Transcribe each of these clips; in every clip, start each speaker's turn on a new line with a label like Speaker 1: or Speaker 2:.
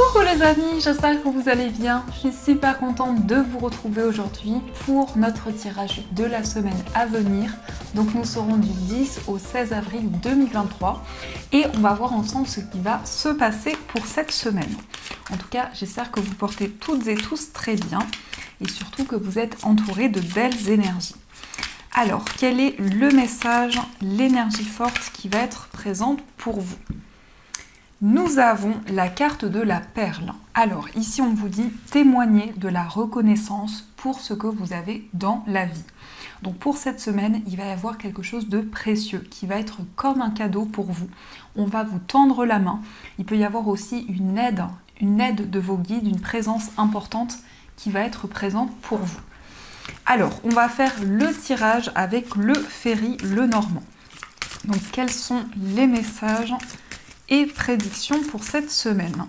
Speaker 1: Coucou les amis, j'espère que vous allez bien. Je suis super contente de vous retrouver aujourd'hui pour notre tirage de la semaine à venir. Donc nous serons du 10 au 16 avril 2023 et on va voir ensemble ce qui va se passer pour cette semaine. En tout cas, j'espère que vous portez toutes et tous très bien et surtout que vous êtes entourés de belles énergies. Alors, quel est le message, l'énergie forte qui va être présente pour vous ? Nous avons la carte de la perle. Alors, ici, on vous dit témoigner de la reconnaissance pour ce que vous avez dans la vie. Donc, pour cette semaine, il va y avoir quelque chose de précieux qui va être comme un cadeau pour vous. On va vous tendre la main. Il peut y avoir aussi une aide de vos guides, une présence importante qui va être présente pour vous. Alors, on va faire le tirage avec le Ferry Lenormand. Donc, quels sont les messages et prédictions pour cette semaine?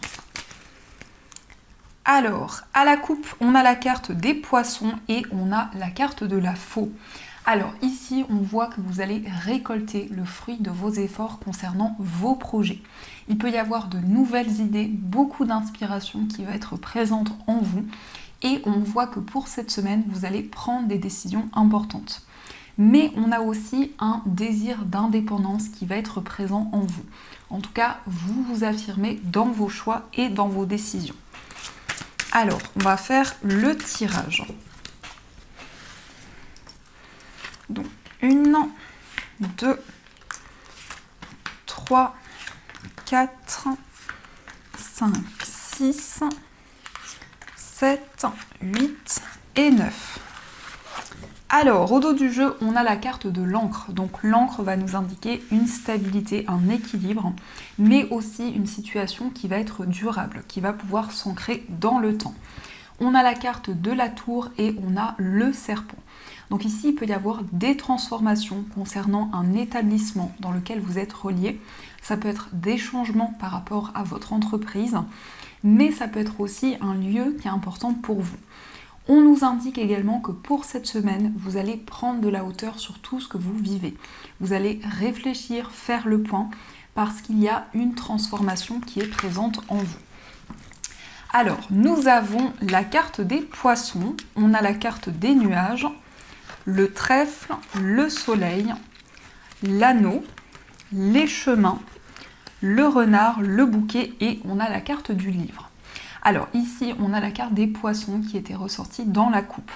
Speaker 1: Alors, à la coupe, on a la carte des poissons et on a la carte de la faux. Alors ici, on voit que vous allez récolter le fruit de vos efforts concernant vos projets. Il peut y avoir de nouvelles idées, beaucoup d'inspiration qui va être présente en vous. Et on voit que pour cette semaine, vous allez prendre des décisions importantes. Mais on a aussi un désir d'indépendance qui va être présent en vous. En tout cas, vous vous affirmez dans vos choix et dans vos décisions. Alors, on va faire le tirage. Donc, 1, 2, 3, 4, 5, 6, 7, 8 et 9. Alors, au dos du jeu, on a la carte de l'encre. Donc, l'encre va nous indiquer une stabilité, un équilibre, mais aussi une situation qui va être durable, qui va pouvoir s'ancrer dans le temps. On a la carte de la tour et on a le serpent. Donc ici, il peut y avoir des transformations concernant un établissement dans lequel vous êtes relié. Ça peut être des changements par rapport à votre entreprise, mais ça peut être aussi un lieu qui est important pour vous. On nous indique également que pour cette semaine, vous allez prendre de la hauteur sur tout ce que vous vivez. Vous allez réfléchir, faire le point, parce qu'il y a une transformation qui est présente en vous. Alors, nous avons la carte des poissons, on a la carte des nuages, le trèfle, le soleil, l'anneau, les chemins, le renard, le bouquet et on a la carte du livre. Alors ici, on a la carte des poissons qui était ressortie dans la coupe.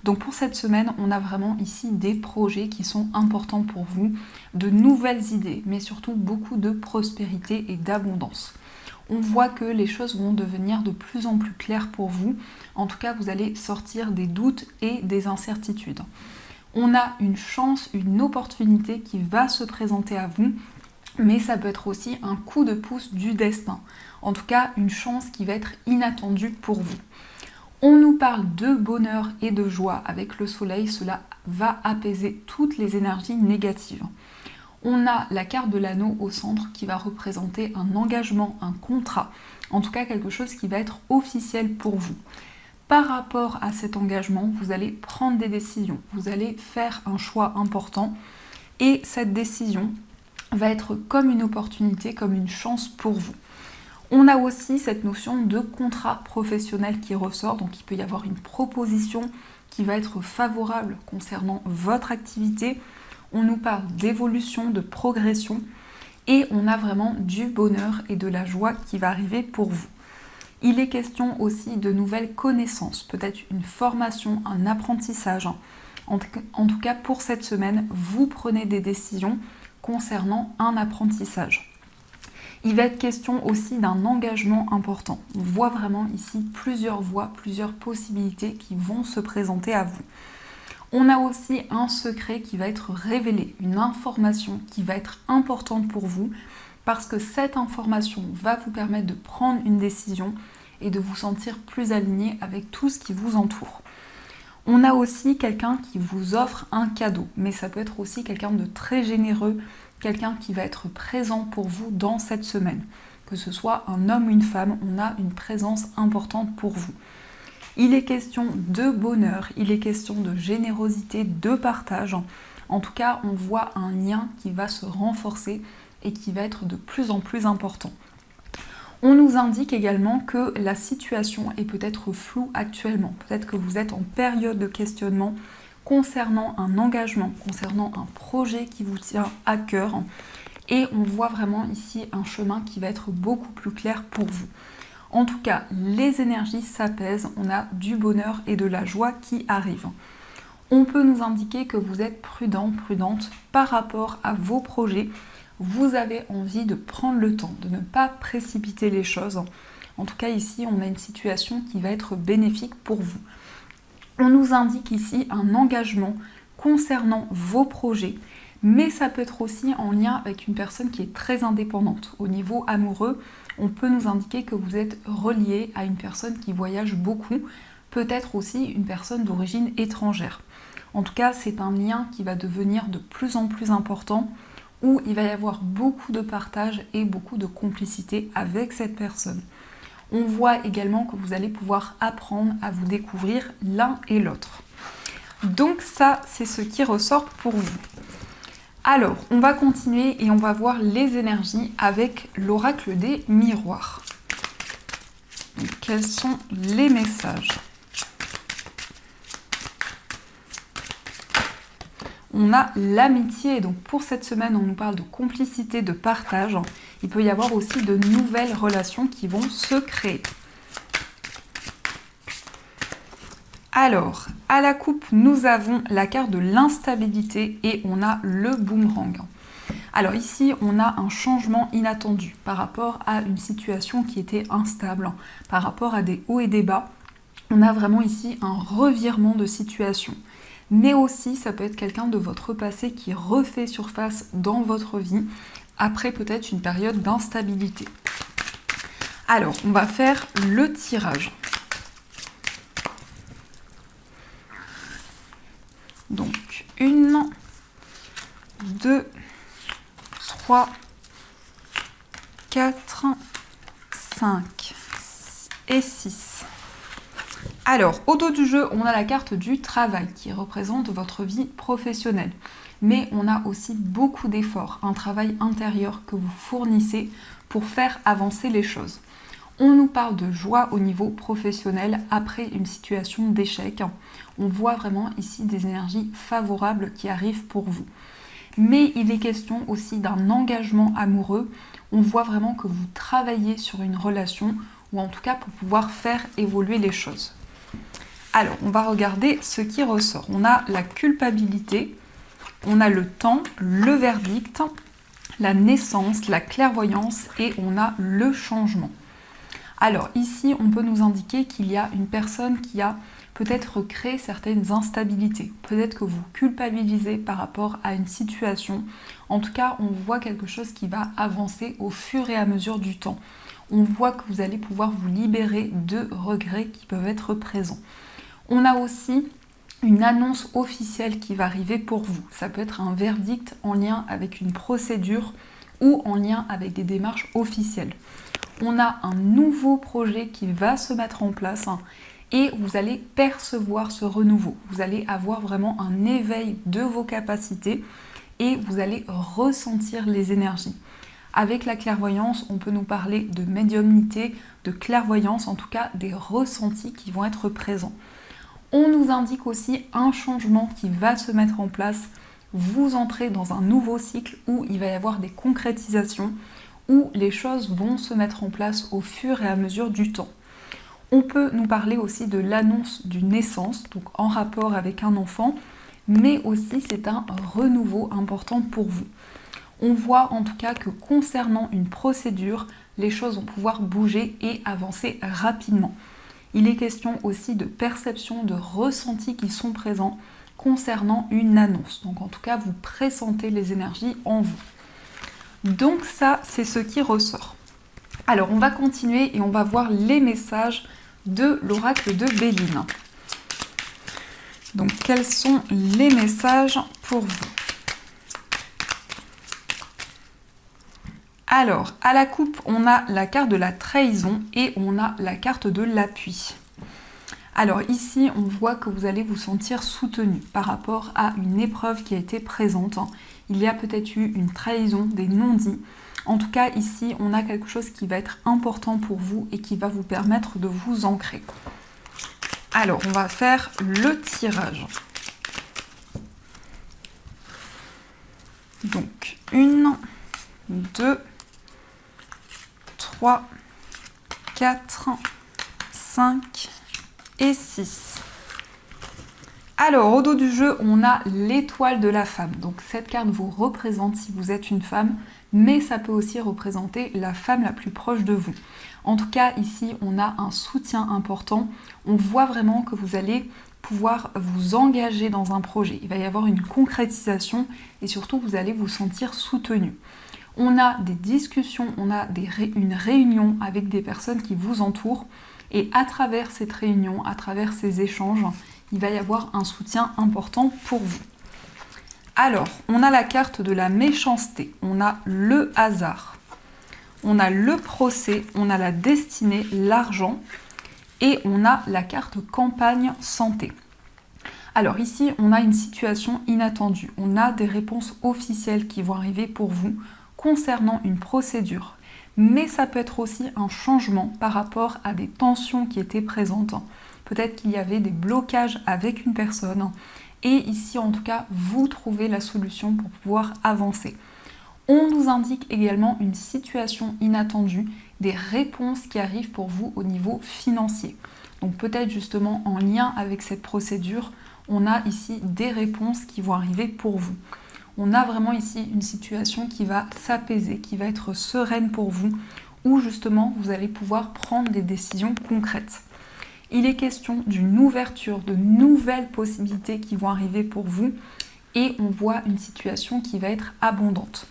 Speaker 1: Donc pour cette semaine, on a vraiment ici des projets qui sont importants pour vous, de nouvelles idées, mais surtout beaucoup de prospérité et d'abondance. On voit que les choses vont devenir de plus en plus claires pour vous. En tout cas, vous allez sortir des doutes et des incertitudes. On a une chance, une opportunité qui va se présenter à vous, mais ça peut être aussi un coup de pouce du destin. En tout cas, une chance qui va être inattendue pour vous. On nous parle de bonheur et de joie avec le soleil. Cela va apaiser toutes les énergies négatives. On a la carte de l'anneau au centre qui va représenter un engagement, un contrat. En tout cas, quelque chose qui va être officiel pour vous. Par rapport à cet engagement, vous allez prendre des décisions. Vous allez faire un choix important. Et cette décision va être comme une opportunité, comme une chance pour vous. On a aussi cette notion de contrat professionnel qui ressort, donc il peut y avoir une proposition qui va être favorable concernant votre activité. On nous parle d'évolution, de progression et on a vraiment du bonheur et de la joie qui va arriver pour vous. Il est question aussi de nouvelles connaissances, peut-être une formation, un apprentissage. En tout cas, pour cette semaine, vous prenez des décisions concernant un apprentissage. Il va être question aussi d'un engagement important. On voit vraiment ici plusieurs voies, plusieurs possibilités qui vont se présenter à vous. On a aussi un secret qui va être révélé, une information qui va être importante pour vous parce que cette information va vous permettre de prendre une décision et de vous sentir plus aligné avec tout ce qui vous entoure. On a aussi quelqu'un qui vous offre un cadeau, mais ça peut être aussi quelqu'un de très généreux, quelqu'un qui va être présent pour vous dans cette semaine. Que ce soit un homme ou une femme, on a une présence importante pour vous. Il est question de bonheur, il est question de générosité, de partage. En tout cas, on voit un lien qui va se renforcer et qui va être de plus en plus important. On nous indique également que la situation est peut-être floue actuellement. Peut-être que vous êtes en période de questionnement concernant un engagement, concernant un projet qui vous tient à cœur. Et on voit vraiment ici un chemin qui va être beaucoup plus clair pour vous. En tout cas, les énergies s'apaisent, on a du bonheur et de la joie qui arrivent. On peut nous indiquer que vous êtes prudent, prudente par rapport à vos projets. Vous avez envie de prendre le temps, de ne pas précipiter les choses. En tout cas, ici, on a une situation qui va être bénéfique pour vous. On nous indique ici un engagement concernant vos projets, mais ça peut être aussi en lien avec une personne qui est très indépendante. Au niveau amoureux, on peut nous indiquer que vous êtes relié à une personne qui voyage beaucoup, peut-être aussi une personne d'origine étrangère. En tout cas, c'est un lien qui va devenir de plus en plus important, où il va y avoir beaucoup de partage et beaucoup de complicité avec cette personne. On voit également que vous allez pouvoir apprendre à vous découvrir l'un et l'autre. Donc ça, c'est ce qui ressort pour vous. Alors, on va continuer et on va voir les énergies avec l'oracle des miroirs. Donc, quels sont les messages ? On a l'amitié, donc pour cette semaine, on nous parle de complicité, de partage. Il peut y avoir aussi de nouvelles relations qui vont se créer. Alors, à la coupe, nous avons la carte de l'instabilité et on a le boomerang. Alors ici, on a un changement inattendu par rapport à une situation qui était instable, par rapport à des hauts et des bas. On a vraiment ici un revirement de situation. Mais aussi, ça peut être quelqu'un de votre passé qui refait surface dans votre vie, après peut-être une période d'instabilité. Alors, on va faire le tirage. Donc, 1, 2, 3, 4, 5 et 6. Alors, au dos du jeu, on a la carte du travail qui représente votre vie professionnelle. Mais on a aussi beaucoup d'efforts, un travail intérieur que vous fournissez pour faire avancer les choses. On nous parle de joie au niveau professionnel après une situation d'échec. On voit vraiment ici des énergies favorables qui arrivent pour vous. Mais il est question aussi d'un engagement amoureux. On voit vraiment que vous travaillez sur une relation, ou en tout cas pour pouvoir faire évoluer les choses. Alors, on va regarder ce qui ressort. On a la culpabilité, on a le temps, le verdict, la naissance, la clairvoyance et on a le changement. Alors ici, on peut nous indiquer qu'il y a une personne qui a peut-être créé certaines instabilités. Peut-être que vous culpabilisez par rapport à une situation. En tout cas, on voit quelque chose qui va avancer au fur et à mesure du temps. On voit que vous allez pouvoir vous libérer de regrets qui peuvent être présents. On a aussi une annonce officielle qui va arriver pour vous. Ça peut être un verdict en lien avec une procédure ou en lien avec des démarches officielles. On a un nouveau projet qui va se mettre en place et vous allez percevoir ce renouveau. Vous allez avoir vraiment un éveil de vos capacités et vous allez ressentir les énergies. Avec la clairvoyance, on peut nous parler de médiumnité, de clairvoyance, en tout cas des ressentis qui vont être présents. On nous indique aussi un changement qui va se mettre en place. Vous entrez dans un nouveau cycle où il va y avoir des concrétisations, où les choses vont se mettre en place au fur et à mesure du temps. On peut nous parler aussi de l'annonce d'une naissance, donc en rapport avec un enfant, mais aussi c'est un renouveau important pour vous. On voit en tout cas que concernant une procédure, les choses vont pouvoir bouger et avancer rapidement. Il est question aussi de perception, de ressentis qui sont présents concernant une annonce. Donc en tout cas, vous pressentez les énergies en vous. Donc ça, c'est ce qui ressort. Alors on va continuer et on va voir les messages de l'oracle de Béline. Donc quels sont les messages pour vous ? Alors, à la coupe, on a la carte de la trahison et on a la carte de l'appui. Alors ici, on voit que vous allez vous sentir soutenu par rapport à une épreuve qui a été présente. Il y a peut-être eu une trahison, des non-dits. En tout cas, ici, on a quelque chose qui va être important pour vous et qui va vous permettre de vous ancrer. Alors, on va faire le tirage. Donc, 1, 2, 3, 4, 5 et 6. Alors, au dos du jeu, on a l'étoile de la femme. Donc, cette carte vous représente si vous êtes une femme, mais ça peut aussi représenter la femme la plus proche de vous. En tout cas, ici, on a un soutien important. On voit vraiment que vous allez pouvoir vous engager dans un projet. Il va y avoir une concrétisation et surtout, vous allez vous sentir soutenu. On a des discussions, on a une réunion avec des personnes qui vous entourent et à travers cette réunion, à travers ces échanges, il va y avoir un soutien important pour vous. Alors, on a la carte de la méchanceté, on a le hasard, on a le procès, on a la destinée, l'argent et on a la carte campagne santé. Alors ici, on a une situation inattendue, on a des réponses officielles qui vont arriver pour vous concernant une procédure. Mais ça peut être aussi un changement par rapport à des tensions qui étaient présentes. Peut-être qu'il y avait des blocages avec une personne. Et ici, en tout cas, vous trouvez la solution pour pouvoir avancer. On nous indique également une situation inattendue, des réponses qui arrivent pour vous au niveau financier. Donc peut-être justement en lien avec cette procédure, on a ici des réponses qui vont arriver pour vous. On a vraiment ici une situation qui va s'apaiser, qui va être sereine pour vous, où justement vous allez pouvoir prendre des décisions concrètes. Il est question d'une ouverture, de nouvelles possibilités qui vont arriver pour vous et on voit une situation qui va être abondante.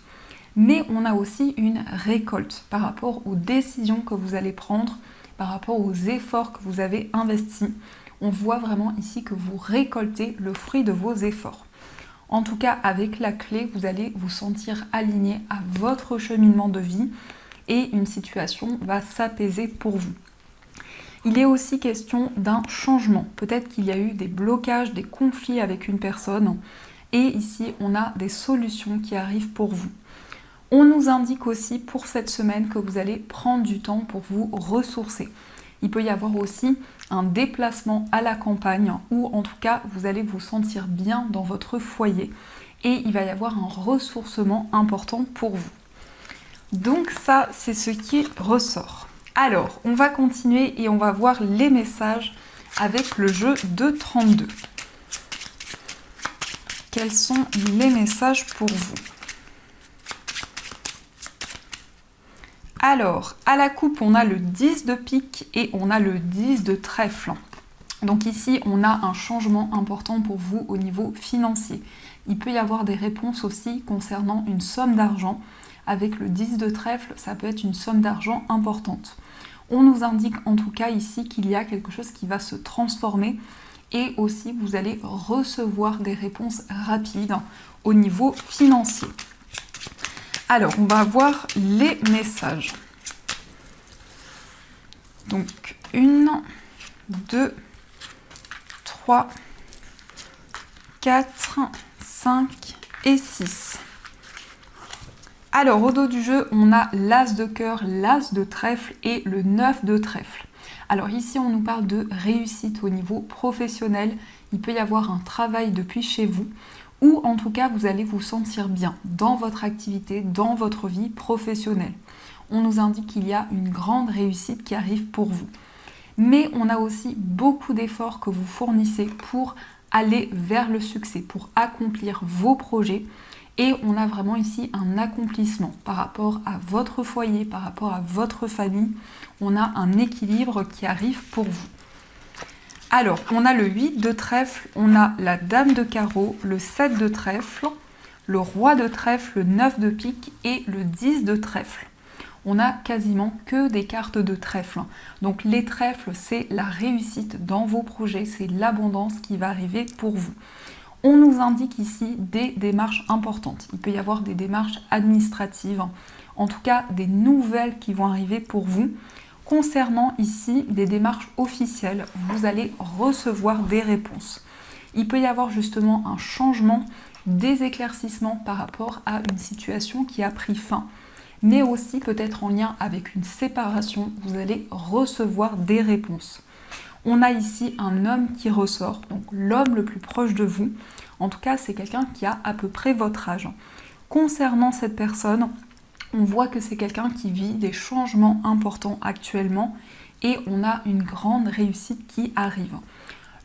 Speaker 1: Mais on a aussi une récolte par rapport aux décisions que vous allez prendre, par rapport aux efforts que vous avez investis. On voit vraiment ici que vous récoltez le fruit de vos efforts. En tout cas, avec la clé, vous allez vous sentir aligné à votre cheminement de vie et une situation va s'apaiser pour vous. Il est aussi question d'un changement. Peut-être qu'il y a eu des blocages, des conflits avec une personne et ici, on a des solutions qui arrivent pour vous. On nous indique aussi pour cette semaine que vous allez prendre du temps pour vous ressourcer. Il peut y avoir aussi un déplacement à la campagne ou en tout cas vous allez vous sentir bien dans votre foyer et il va y avoir un ressourcement important pour vous. Donc ça c'est ce qui ressort. Alors on va continuer et on va voir les messages avec le jeu de 32. Quels sont les messages pour vous ? Alors, à la coupe, on a le 10 de pique et on a le 10 de trèfle. Donc ici, on a un changement important pour vous au niveau financier. Il peut y avoir des réponses aussi concernant une somme d'argent. Avec le 10 de trèfle, ça peut être une somme d'argent importante. On nous indique en tout cas ici qu'il y a quelque chose qui va se transformer et aussi vous allez recevoir des réponses rapides au niveau financier. Alors, on va voir les messages. Donc, 1, 2, 3, 4, 5 et 6. Alors, au dos du jeu, on a l'as de cœur, l'as de trèfle et le 9 de trèfle. Alors ici, on nous parle de réussite au niveau professionnel. Il peut y avoir un travail depuis chez vous. Ou en tout cas, vous allez vous sentir bien dans votre activité, dans votre vie professionnelle. On nous indique qu'il y a une grande réussite qui arrive pour vous. Mais on a aussi beaucoup d'efforts que vous fournissez pour aller vers le succès, pour accomplir vos projets. Et on a vraiment ici un accomplissement par rapport à votre foyer, par rapport à votre famille. On a un équilibre qui arrive pour vous. Alors, on a le 8 de trèfle, on a la dame de carreau, le 7 de trèfle, le roi de trèfle, le 9 de pique et le 10 de trèfle. On a quasiment que des cartes de trèfle. Donc les trèfles, c'est la réussite dans vos projets, c'est l'abondance qui va arriver pour vous. On nous indique ici des démarches importantes. Il peut y avoir des démarches administratives, en tout cas des nouvelles qui vont arriver pour vous. Concernant ici des démarches officielles, vous allez recevoir des réponses. Il peut y avoir justement un changement, des éclaircissements par rapport à une situation qui a pris fin. mais aussi peut-être en lien avec une séparation, vous allez recevoir des réponses. On a ici un homme qui ressort, donc l'homme le plus proche de vous. En tout cas, c'est quelqu'un qui a à peu près votre âge. Concernant cette personne, on voit que c'est quelqu'un qui vit des changements importants actuellement et on a une grande réussite qui arrive.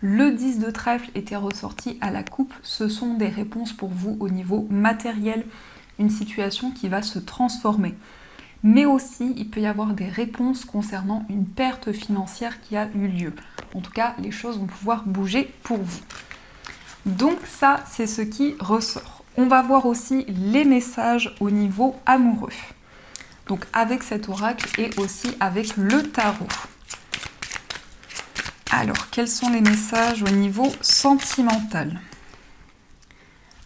Speaker 1: Le 10 de trèfle était ressorti à la coupe. Ce sont des réponses pour vous au niveau matériel, une situation qui va se transformer. Mais aussi, il peut y avoir des réponses concernant une perte financière qui a eu lieu. En tout cas, les choses vont pouvoir bouger pour vous. Donc ça, c'est ce qui ressort. On va voir aussi les messages au niveau amoureux. Donc avec cet oracle et aussi avec le tarot. Alors, quels sont les messages au niveau sentimental ?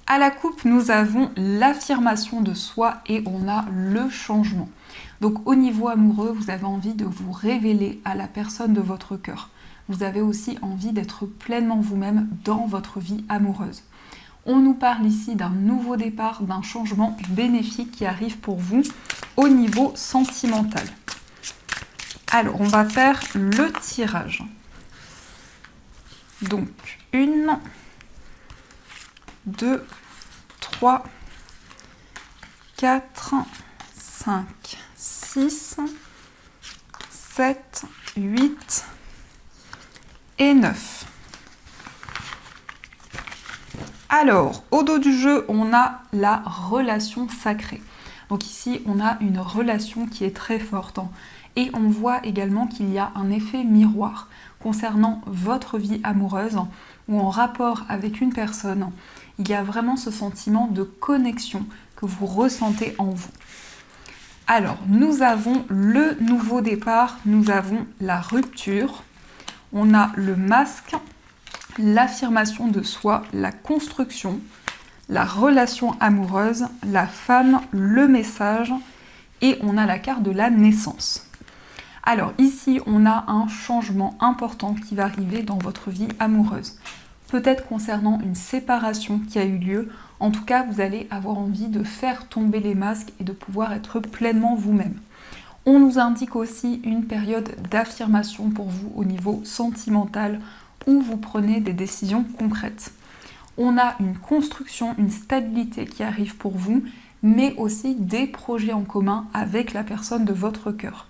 Speaker 1: À la coupe, nous avons l'affirmation de soi et on a le changement. Donc au niveau amoureux, vous avez envie de vous révéler à la personne de votre cœur. Vous avez aussi envie d'être pleinement vous-même dans votre vie amoureuse. On nous parle ici d'un nouveau départ, d'un changement bénéfique qui arrive pour vous au niveau sentimental. Alors, on va faire le tirage. Donc, 1, 2, 3, 4, 5, 6, 7, 8 et 9. Alors, au dos du jeu, on a la relation sacrée. Donc ici, on a une relation qui est très forte. Et on voit également qu'il y a un effet miroir concernant votre vie amoureuse ou en rapport avec une personne. Il y a vraiment ce sentiment de connexion que vous ressentez en vous. Alors, nous avons le nouveau départ, nous avons la rupture, on a le masque, l'affirmation de soi, la construction, la relation amoureuse, la femme, le message et on a la carte de la naissance. Alors ici, on a un changement important qui va arriver dans votre vie amoureuse. Peut-être concernant une séparation qui a eu lieu. En tout cas, vous allez avoir envie de faire tomber les masques et de pouvoir être pleinement vous-même. On nous indique aussi une période d'affirmation pour vous au niveau sentimental où vous prenez des décisions concrètes. On a une construction, une stabilité qui arrive pour vous, mais aussi des projets en commun avec la personne de votre cœur.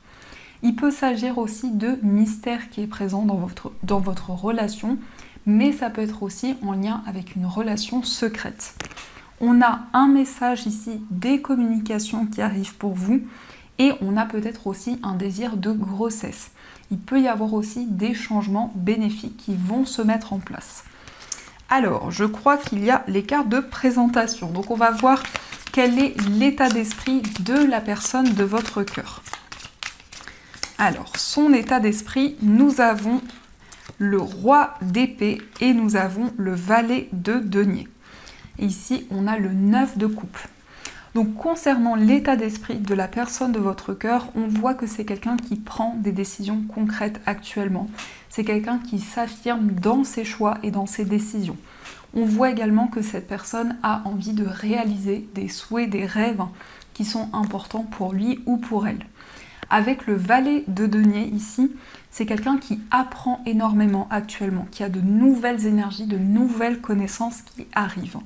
Speaker 1: Il peut s'agir aussi de mystère qui est présent dans votre relation, mais ça peut être aussi en lien avec une relation secrète. On a un message ici, des communications qui arrivent pour vous, et on a peut-être aussi un désir de grossesse. Il peut y avoir aussi des changements bénéfiques qui vont se mettre en place. Alors, je crois qu'il y a les cartes de présentation. Donc, on va voir quel est l'état d'esprit de la personne de votre cœur. Alors, son état d'esprit, nous avons le roi d'épée et nous avons le valet de denier. Et ici, on a le 9 de coupe. Donc, concernant l'état d'esprit de la personne de votre cœur, on voit que c'est quelqu'un qui prend des décisions concrètes actuellement. C'est quelqu'un qui s'affirme dans ses choix et dans ses décisions. On voit également que cette personne a envie de réaliser des souhaits, des rêves qui sont importants pour lui ou pour elle. Avec le valet de denier ici, c'est quelqu'un qui apprend énormément actuellement, qui a de nouvelles énergies, de nouvelles connaissances qui arrivent.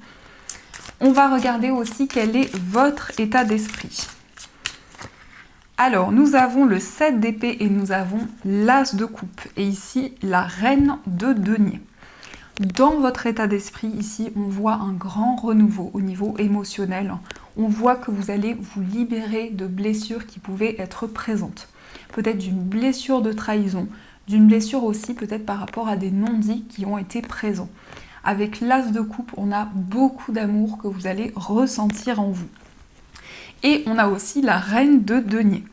Speaker 1: On va regarder aussi quel est votre état d'esprit. Alors, nous avons le 7 d'épée et nous avons l'as de coupe. Et ici, la reine de denier. Dans votre état d'esprit, ici, on voit un grand renouveau au niveau émotionnel. On voit que vous allez vous libérer de blessures qui pouvaient être présentes. Peut-être d'une blessure de trahison, d'une blessure aussi peut-être par rapport à des non-dits qui ont été présents. Avec l'as de coupe, on a beaucoup d'amour que vous allez ressentir en vous. Et on a aussi la reine de denier.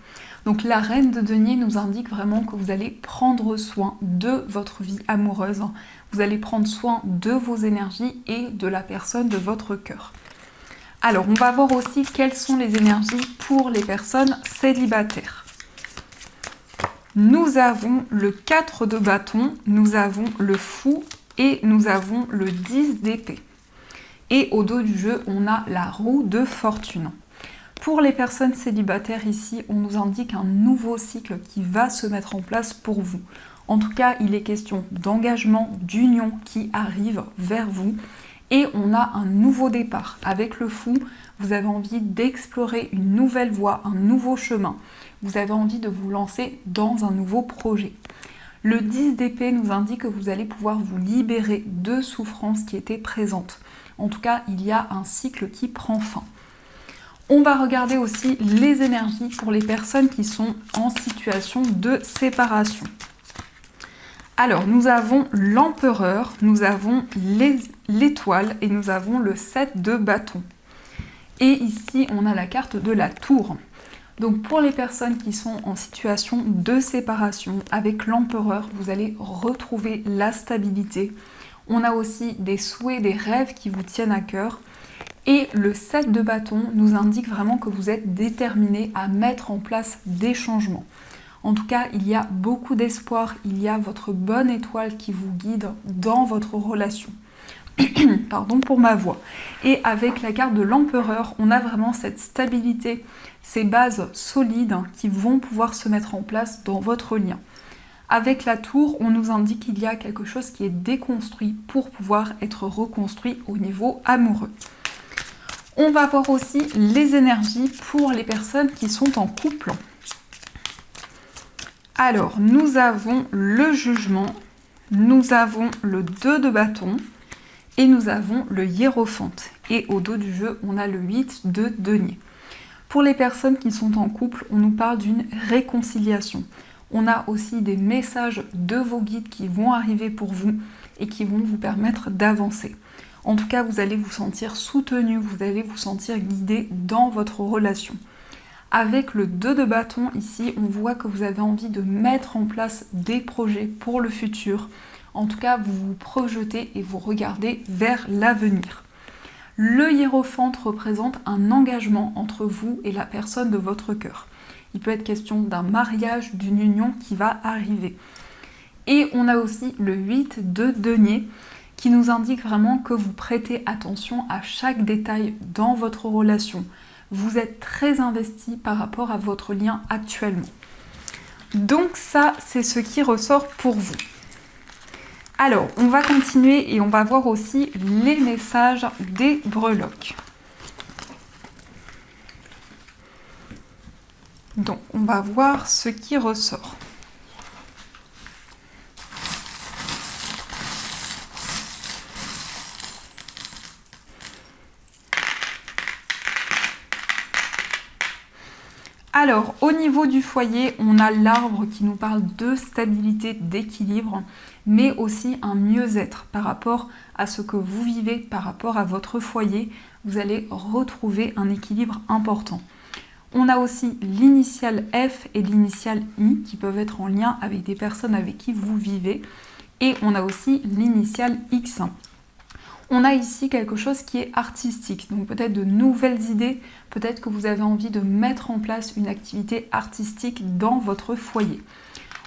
Speaker 1: Donc la reine de denier nous indique vraiment que vous allez prendre soin de votre vie amoureuse. Vous allez prendre soin de vos énergies et de la personne de votre cœur. Alors, on va voir aussi quelles sont les énergies pour les personnes célibataires. Nous avons le 4 de bâton, nous avons le fou et nous avons le 10 d'épée. Et au dos du jeu, on a la roue de fortune. Pour les personnes célibataires ici, on nous indique un nouveau cycle qui va se mettre en place pour vous. En tout cas, il est question d'engagement, d'union qui arrive vers vous. Et on a un nouveau départ. Avec le fou, vous avez envie d'explorer une nouvelle voie, un nouveau chemin. Vous avez envie de vous lancer dans un nouveau projet. Le 10 d'épée nous indique que vous allez pouvoir vous libérer de souffrances qui étaient présentes. En tout cas, il y a un cycle qui prend fin. On va regarder aussi les énergies pour les personnes qui sont en situation de séparation. Alors, nous avons l'empereur, nous avons l'étoile et nous avons le 7 de bâton. Et ici, on a la carte de la tour. Donc, pour les personnes qui sont en situation de séparation, avec l'empereur, vous allez retrouver la stabilité. On a aussi des souhaits, des rêves qui vous tiennent à cœur. Et le 7 de bâton nous indique vraiment que vous êtes déterminé à mettre en place des changements. En tout cas, il y a beaucoup d'espoir, il y a votre bonne étoile qui vous guide dans votre relation. Pardon pour ma voix. Et avec la carte de l'empereur, on a vraiment cette stabilité, ces bases solides qui vont pouvoir se mettre en place dans votre lien. Avec la tour, on nous indique qu'il y a quelque chose qui est déconstruit pour pouvoir être reconstruit au niveau amoureux. On va voir aussi les énergies pour les personnes qui sont en couple. Alors, nous avons le jugement, nous avons le 2 de bâton et nous avons le hiérophante. Et au dos du jeu, on a le 8 de denier. Pour les personnes qui sont en couple, on nous parle d'une réconciliation. On a aussi des messages de vos guides qui vont arriver pour vous et qui vont vous permettre d'avancer. En tout cas, vous allez vous sentir soutenu, vous allez vous sentir guidé dans votre relation. Avec le 2 de bâton, ici, on voit que vous avez envie de mettre en place des projets pour le futur. En tout cas, vous vous projetez et vous regardez vers l'avenir. Le hiérophante représente un engagement entre vous et la personne de votre cœur. Il peut être question d'un mariage, d'une union qui va arriver. Et on a aussi le 8 de denier qui nous indique vraiment que vous prêtez attention à chaque détail dans votre relation. Vous êtes très investi par rapport à votre lien actuellement. Donc ça, c'est ce qui ressort pour vous. Alors, on va continuer et on va voir aussi les messages des breloques. Donc, on va voir ce qui ressort. Alors, au niveau du foyer, on a l'arbre qui nous parle de stabilité, d'équilibre, mais aussi un mieux-être par rapport à ce que vous vivez, par rapport à votre foyer. Vous allez retrouver un équilibre important. On a aussi l'initiale F et l'initiale I qui peuvent être en lien avec des personnes avec qui vous vivez. Et on a aussi l'initiale X. On a ici quelque chose qui est artistique, donc peut-être de nouvelles idées, peut-être que vous avez envie de mettre en place une activité artistique dans votre foyer.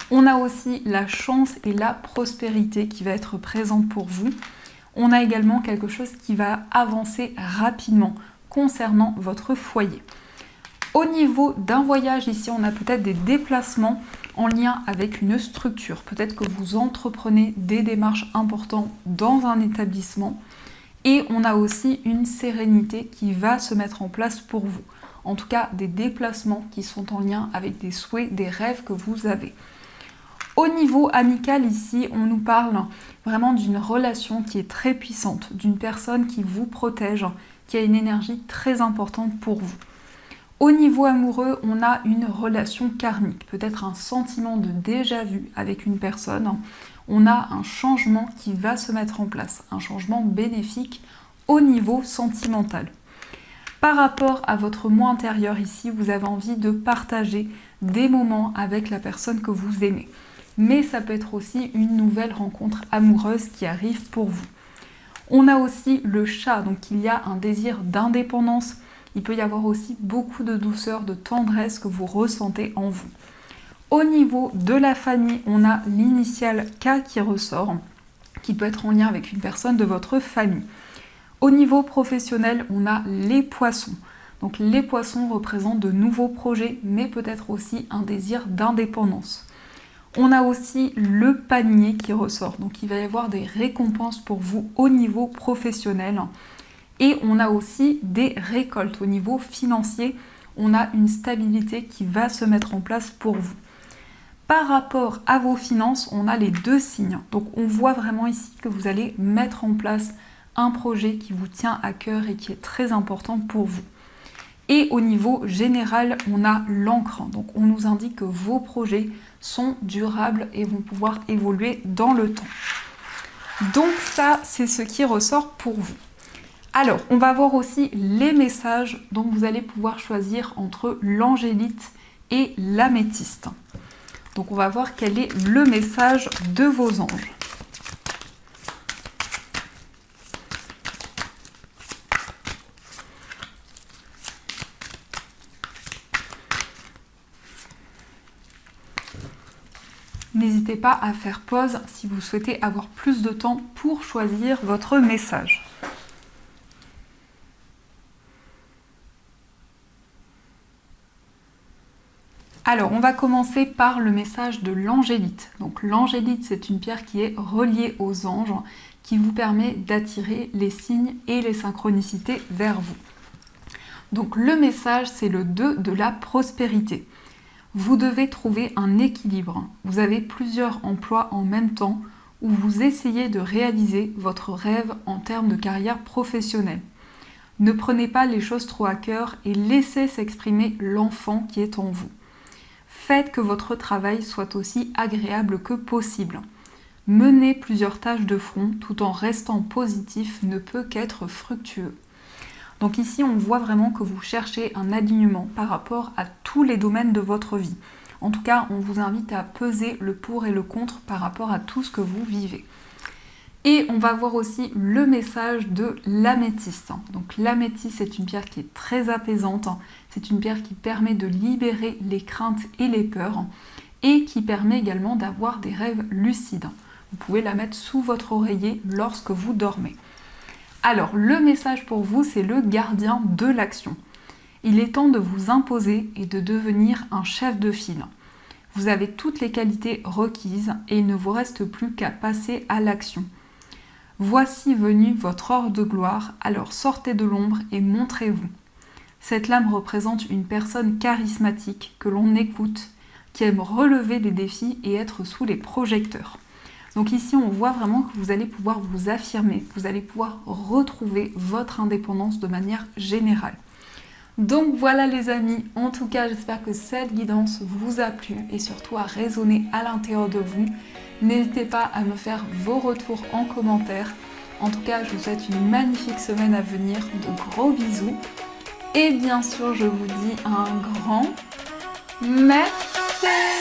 Speaker 1: On a aussi la chance et la prospérité qui va être présente pour vous. On a également quelque chose qui va avancer rapidement concernant votre foyer. Au niveau d'un voyage, ici, on a peut-être des déplacements en lien avec une structure. Peut-être que vous entreprenez des démarches importantes dans un établissement. Et on a aussi une sérénité qui va se mettre en place pour vous. En tout cas, des déplacements qui sont en lien avec des souhaits, des rêves que vous avez. Au niveau amical, ici, on nous parle vraiment d'une relation qui est très puissante, d'une personne qui vous protège, qui a une énergie très importante pour vous. Au niveau amoureux, on a une relation karmique, peut-être un sentiment de déjà-vu avec une personne. On a un changement qui va se mettre en place, un changement bénéfique au niveau sentimental. Par rapport à votre moi intérieur ici, vous avez envie de partager des moments avec la personne que vous aimez. Mais ça peut être aussi une nouvelle rencontre amoureuse qui arrive pour vous. On a aussi le chat, donc il y a un désir d'indépendance. Il peut y avoir aussi beaucoup de douceur, de tendresse que vous ressentez en vous. Au niveau de la famille, on a l'initiale K qui ressort, qui peut être en lien avec une personne de votre famille. Au niveau professionnel, on a les poissons. Donc les poissons représentent de nouveaux projets, mais peut-être aussi un désir d'indépendance. On a aussi le panier qui ressort, donc il va y avoir des récompenses pour vous au niveau professionnel. Et on a aussi des récoltes au niveau financier, on a une stabilité qui va se mettre en place pour vous. Par rapport à vos finances, on a les deux signes. Donc on voit vraiment ici que vous allez mettre en place un projet qui vous tient à cœur et qui est très important pour vous. Et au niveau général, on a l'encre. Donc on nous indique que vos projets sont durables et vont pouvoir évoluer dans le temps. Donc ça, c'est ce qui ressort pour vous. Alors, on va voir aussi les messages dont vous allez pouvoir choisir entre l'angélite et l'améthyste. Donc on va voir quel est le message de vos anges. N'hésitez pas à faire pause si vous souhaitez avoir plus de temps pour choisir votre message. Alors, on va commencer par le message de l'angélite. Donc l'angélite, c'est une pierre qui est reliée aux anges, qui vous permet d'attirer les signes et les synchronicités vers vous. Donc le message, c'est le 2 de la prospérité. Vous devez trouver un équilibre. Vous avez plusieurs emplois en même temps où vous essayez de réaliser votre rêve en termes de carrière professionnelle. Ne prenez pas les choses trop à cœur et laissez s'exprimer l'enfant qui est en vous. Faites que votre travail soit aussi agréable que possible. Mener plusieurs tâches de front tout en restant positif ne peut qu'être fructueux. Donc ici, on voit vraiment que vous cherchez un alignement par rapport à tous les domaines de votre vie. En tout cas, on vous invite à peser le pour et le contre par rapport à tout ce que vous vivez. Et on va voir aussi le message de l'améthyste. Donc l'améthyste, c'est une pierre qui est très apaisante. C'est une pierre qui permet de libérer les craintes et les peurs et qui permet également d'avoir des rêves lucides. Vous pouvez la mettre sous votre oreiller lorsque vous dormez. Alors, le message pour vous, c'est le gardien de l'action. Il est temps de vous imposer et de devenir un chef de file. Vous avez toutes les qualités requises et il ne vous reste plus qu'à passer à l'action. Voici venu votre heure de gloire, alors sortez de l'ombre et montrez-vous. Cette lame représente une personne charismatique que l'on écoute, qui aime relever des défis et être sous les projecteurs. Donc ici, on voit vraiment que vous allez pouvoir vous affirmer, vous allez pouvoir retrouver votre indépendance de manière générale. Donc voilà les amis, en tout cas, j'espère que cette guidance vous a plu et surtout a résonné à l'intérieur de vous. N'hésitez pas à me faire vos retours en commentaire. En tout cas, je vous souhaite une magnifique semaine à venir, de gros bisous. Et bien sûr, je vous dis un grand merci.